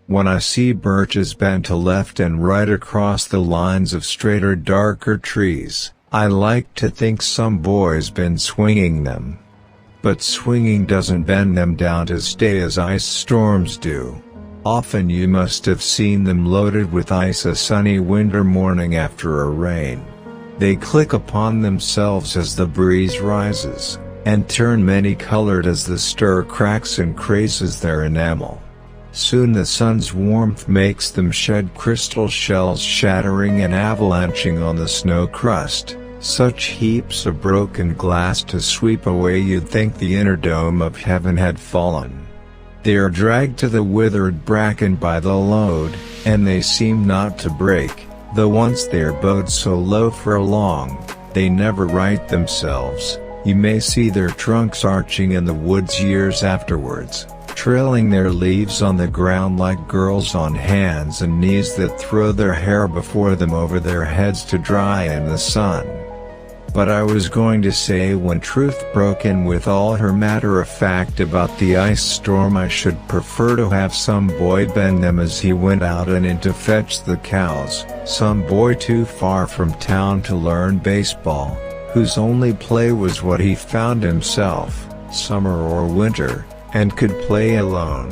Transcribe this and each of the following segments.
When I see birches bent to left and right across the lines of straighter darker trees, I like to think some boy's been swinging them. But swinging doesn't bend them down to stay as ice storms do. Often you must have seen them loaded with ice a sunny winter morning after a rain. They click upon themselves as the breeze rises, and turn many-colored as the stir cracks and crazes their enamel. Soon the sun's warmth makes them shed crystal shells, shattering and avalanching on the snow crust, such heaps of broken glass to sweep away you'd think the inner dome of heaven had fallen. They are dragged to the withered bracken by the load, and they seem not to break, though once they're bowed so low for long, they never right themselves. You may see their trunks arching in the woods years afterwards, trailing their leaves on the ground like girls on hands and knees that throw their hair before them over their heads to dry in the sun. But I was going to say, when truth broke in with all her matter-of-fact about the ice storm, I should prefer to have some boy bend them as he went out and in to fetch the cows, some boy too far from town to learn baseball, whose only play was what he found himself, summer or winter, and could play alone.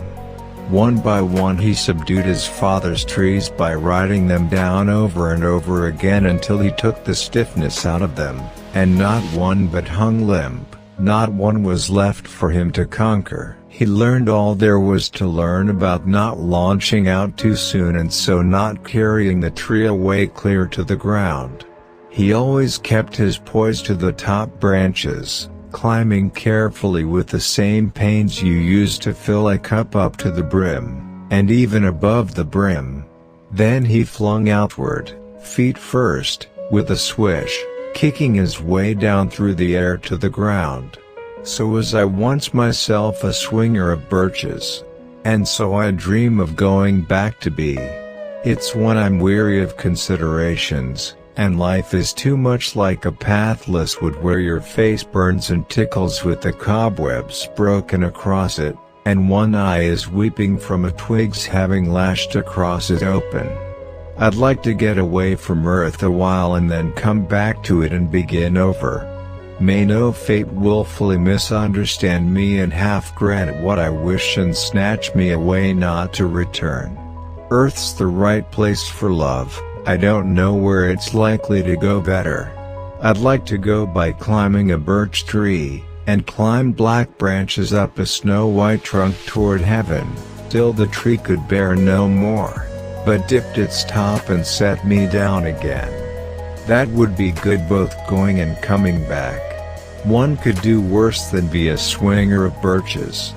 One by one he subdued his father's trees by riding them down over and over again until he took the stiffness out of them, and not one but hung limp, not one was left for him to conquer. He learned all there was to learn about not launching out too soon and so not carrying the tree away clear to the ground. He always kept his poise to the top branches, climbing carefully with the same pains you use to fill a cup up to the brim, and even above the brim. Then he flung outward, feet first, with a swish, kicking his way down through the air to the ground. So was I once myself a swinger of birches. And so I dream of going back to be. It's when I'm weary of considerations, and life is too much like a pathless wood where your face burns and tickles with the cobwebs broken across it, and one eye is weeping from a twig's having lashed across it open. I'd like to get away from earth a while and then come back to it and begin over. May no fate willfully misunderstand me and half grant what I wish and snatch me away not to return. Earth's the right place for love. I don't know where it's likely to go better. I'd like to go by climbing a birch tree, and climb black branches up a snow-white trunk toward heaven, till the tree could bear no more, but dipped its top and set me down again. That would be good both going and coming back. One could do worse than be a swinger of birches.